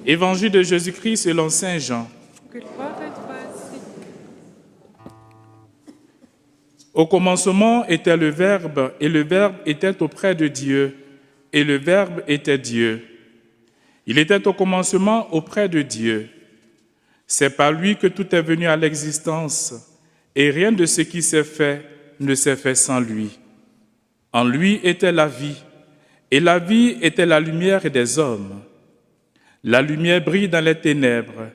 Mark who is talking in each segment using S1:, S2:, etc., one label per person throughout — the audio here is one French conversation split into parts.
S1: Évangile de Jésus-Christ selon saint Jean.
S2: Gloire à toi, Seigneur.
S1: Au commencement était le Verbe, et le Verbe était auprès de Dieu, et le Verbe était Dieu. Il était au commencement auprès de Dieu. C'est par lui que tout est venu à l'existence, et rien de ce qui s'est fait ne s'est fait sans lui. En lui était la vie, et la vie était la lumière des hommes. La lumière brille dans les ténèbres,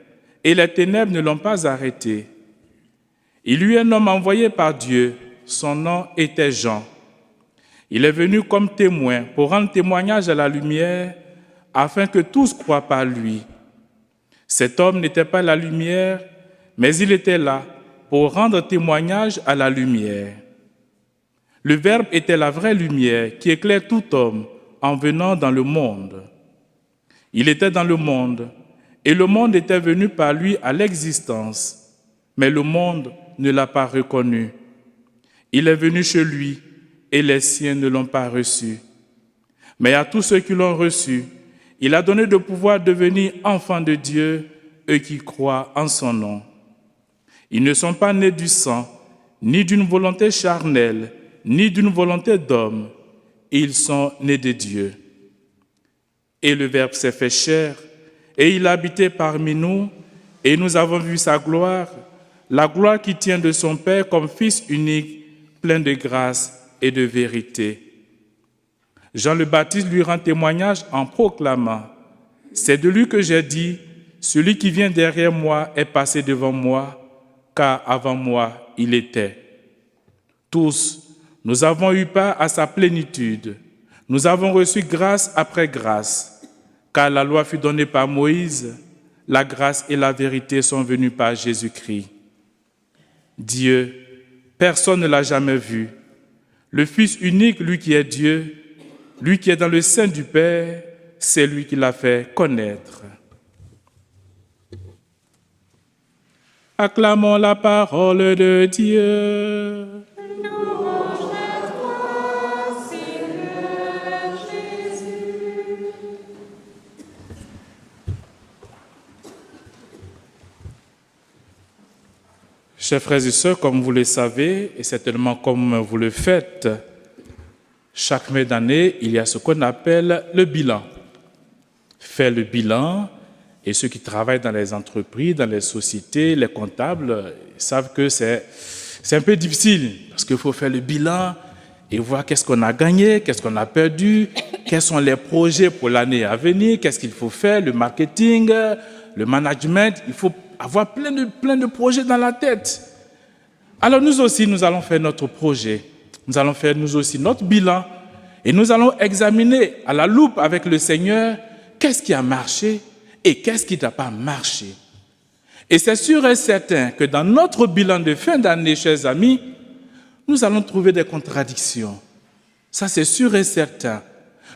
S1: et les ténèbres ne l'ont pas arrêté. Il eut un homme envoyé par Dieu, son nom était Jean. Il est venu comme témoin pour rendre témoignage à la lumière, afin que tous croient par lui. Cet homme n'était pas la lumière, mais il était là pour rendre témoignage à la lumière. Le Verbe était la vraie lumière qui éclaire tout homme en venant dans le monde. Il était dans le monde, et le monde était venu par lui à l'existence, mais le monde ne l'a pas reconnu. Il est venu chez lui, et les siens ne l'ont pas reçu. Mais à tous ceux qui l'ont reçu, il a donné de pouvoir devenir enfants de Dieu, eux qui croient en son nom. Ils ne sont pas nés du sang, ni d'une volonté charnelle, ni d'une volonté d'homme. Ils sont nés de Dieu. Et le Verbe s'est fait chair, et il a habité parmi nous, et nous avons vu sa gloire, la gloire qui tient de son Père comme Fils unique, plein de grâce et de vérité. Jean le Baptiste lui rend témoignage en proclamant « C'est de lui que j'ai dit, celui qui vient derrière moi est passé devant moi, car avant moi il était. » Tous, nous avons eu part à sa plénitude. Nous avons reçu grâce après grâce, car la loi fut donnée par Moïse, la grâce et la vérité sont venues par Jésus-Christ. Dieu, personne ne l'a jamais vu. Le Fils unique, lui qui est Dieu, lui qui est dans le sein du Père, c'est lui qui l'a fait connaître. Acclamons la parole de Dieu. Chers frères et sœurs, comme vous le savez, et certainement comme vous le faites, chaque fin d'année, il y a ce qu'on appelle le bilan. Faire le bilan, et ceux qui travaillent dans les entreprises, dans les sociétés, les comptables, savent que c'est un peu difficile, parce qu'il faut faire le bilan et voir qu'est-ce qu'on a gagné, qu'est-ce qu'on a perdu, quels sont les projets pour l'année à venir, qu'est-ce qu'il faut faire, le marketing, le management, il faut avoir plein de projets dans la tête. Alors nous aussi, nous allons faire notre projet. Nous allons faire nous aussi notre bilan et nous allons examiner à la loupe avec le Seigneur qu'est-ce qui a marché et qu'est-ce qui n'a pas marché. Et c'est sûr et certain que dans notre bilan de fin d'année, chers amis, nous allons trouver des contradictions. Ça, c'est sûr et certain.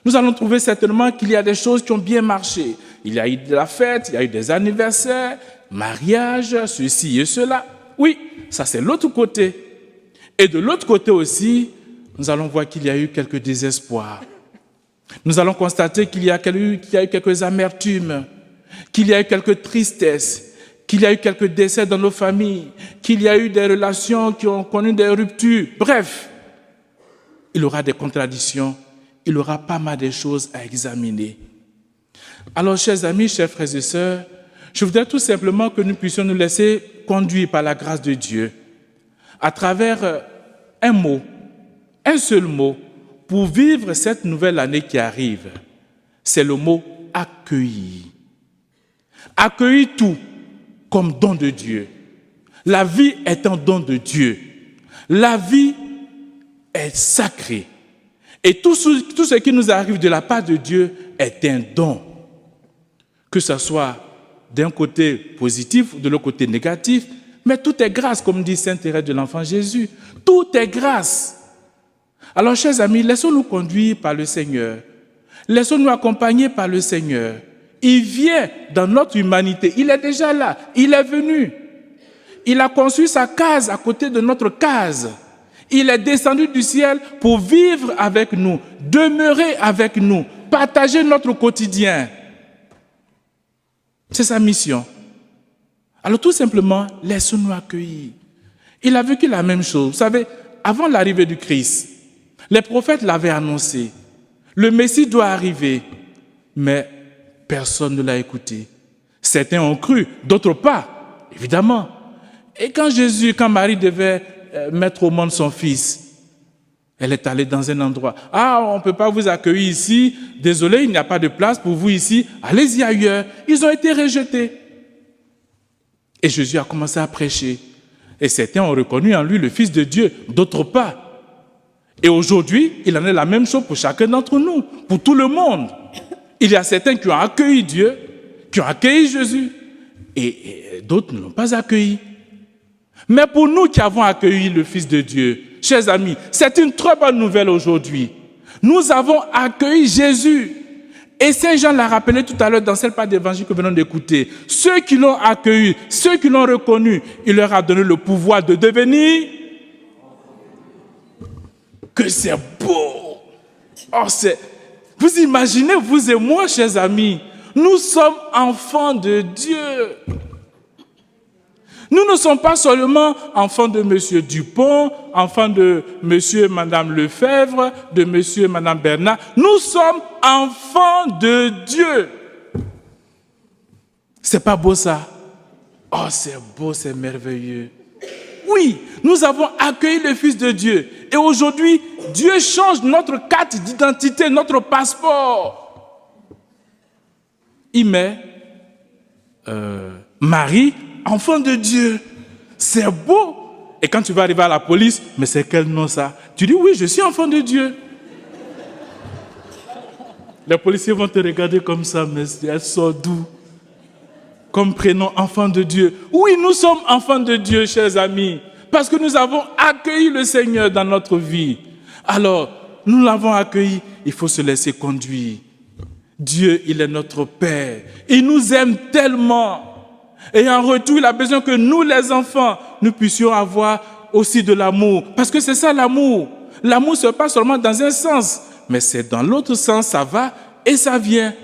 S1: Nous allons trouver certainement qu'il y a des choses qui ont bien marché. Il y a eu de la fête, il y a eu des anniversaires, mariage, ceci et cela. Oui, ça c'est l'autre côté. Et de l'autre côté aussi, nous allons voir qu'il y a eu quelques désespoirs. Nous allons constater qu'il y a eu quelques amertumes, qu'il y a eu quelques tristesses, qu'il y a eu quelques décès dans nos familles, qu'il y a eu des relations qui ont connu des ruptures. Bref, il y aura des contradictions, il y aura pas mal de choses à examiner. Alors, chers amis, chers frères et sœurs, je voudrais tout simplement que nous puissions nous laisser conduire par la grâce de Dieu à travers un mot, un seul mot, pour vivre cette nouvelle année qui arrive. C'est le mot « accueillir ». Accueillir tout comme don de Dieu. La vie est un don de Dieu. La vie est sacrée. Et tout ce qui nous arrive de la part de Dieu est un don. Que ce soit d'un côté positif ou de l'autre côté négatif, mais tout est grâce, comme dit Sainte Thérèse de l'Enfant Jésus. Tout est grâce. Alors, chers amis, laissons-nous conduire par le Seigneur. Laissons-nous accompagner par le Seigneur. Il vient dans notre humanité. Il est déjà là. Il est venu. Il a construit sa case à côté de notre case. Il est descendu du ciel pour vivre avec nous, demeurer avec nous, partager notre quotidien. C'est sa mission. Alors tout simplement, laissons-nous accueillir. Il a vécu la même chose. Vous savez, avant l'arrivée du Christ, les prophètes l'avaient annoncé. Le Messie doit arriver, mais personne ne l'a écouté. Certains ont cru, d'autres pas, évidemment. Et quand Marie devait mettre au monde son fils, elle est allée dans un endroit. Ah, on ne peut pas vous accueillir ici. Désolé, il n'y a pas de place pour vous ici. Allez-y ailleurs. Ils ont été rejetés. Et Jésus a commencé à prêcher. Et certains ont reconnu en lui le Fils de Dieu, d'autres pas. Et aujourd'hui, il en est la même chose pour chacun d'entre nous, pour tout le monde. Il y a certains qui ont accueilli Dieu, qui ont accueilli Jésus, et d'autres ne l'ont pas accueilli. Mais pour nous qui avons accueilli le Fils de Dieu, chers amis, c'est une très bonne nouvelle aujourd'hui. Nous avons accueilli Jésus. Et Saint Jean l'a rappelé tout à l'heure dans cette part d'évangile que nous venons d'écouter. Ceux qui l'ont accueilli, ceux qui l'ont reconnu, il leur a donné le pouvoir de devenir. Que c'est beau! Oh, vous imaginez, vous et moi, chers amis, nous sommes enfants de Dieu. Nous ne sommes pas seulement enfants de M. Dupont, enfants de M. et Mme Lefebvre, de M. et Mme Bernard. Nous sommes enfants de Dieu. C'est pas beau ça? Oh, c'est beau, c'est merveilleux. Oui, nous avons accueilli le Fils de Dieu. Et aujourd'hui, Dieu change notre carte d'identité, notre passeport. Il met Marie, enfant de Dieu. C'est beau. Et quand tu vas arriver à la police, mais c'est quel nom ça? Tu dis oui, je suis enfant de Dieu. Les policiers vont te regarder comme ça, mais elle sort d'où? Comme prénom, enfant de Dieu. Oui, nous sommes enfants de Dieu, chers amis, parce que nous avons accueilli le Seigneur dans notre vie. Alors, nous l'avons accueilli, il faut se laisser conduire. Dieu, il est notre Père. Il nous aime tellement. Et en retour, il a besoin que nous, les enfants, nous puissions avoir aussi de l'amour. Parce que c'est ça l'amour. L'amour, ce n'est pas seulement dans un sens, mais c'est dans l'autre sens, ça va et ça vient.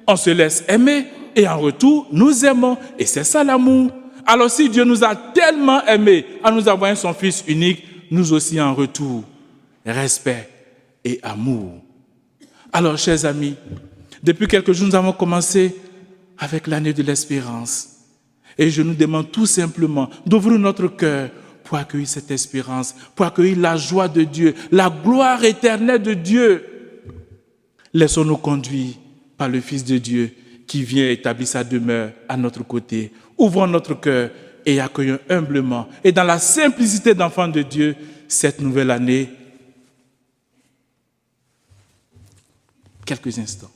S1: On se laisse aimer et en retour, nous aimons. Et c'est ça l'amour. Alors si Dieu nous a tellement aimés en nous envoyant son Fils unique, nous aussi en retour, respect et amour. Alors, chers amis, depuis quelques jours, nous avons commencé avec l'année de l'espérance. Et je nous demande tout simplement d'ouvrir notre cœur pour accueillir cette espérance, pour accueillir la joie de Dieu, la gloire éternelle de Dieu. Laissons-nous conduire par le Fils de Dieu qui vient établir sa demeure à notre côté. Ouvrons notre cœur et accueillons humblement et dans la simplicité d'enfants de Dieu cette nouvelle année. Quelques instants.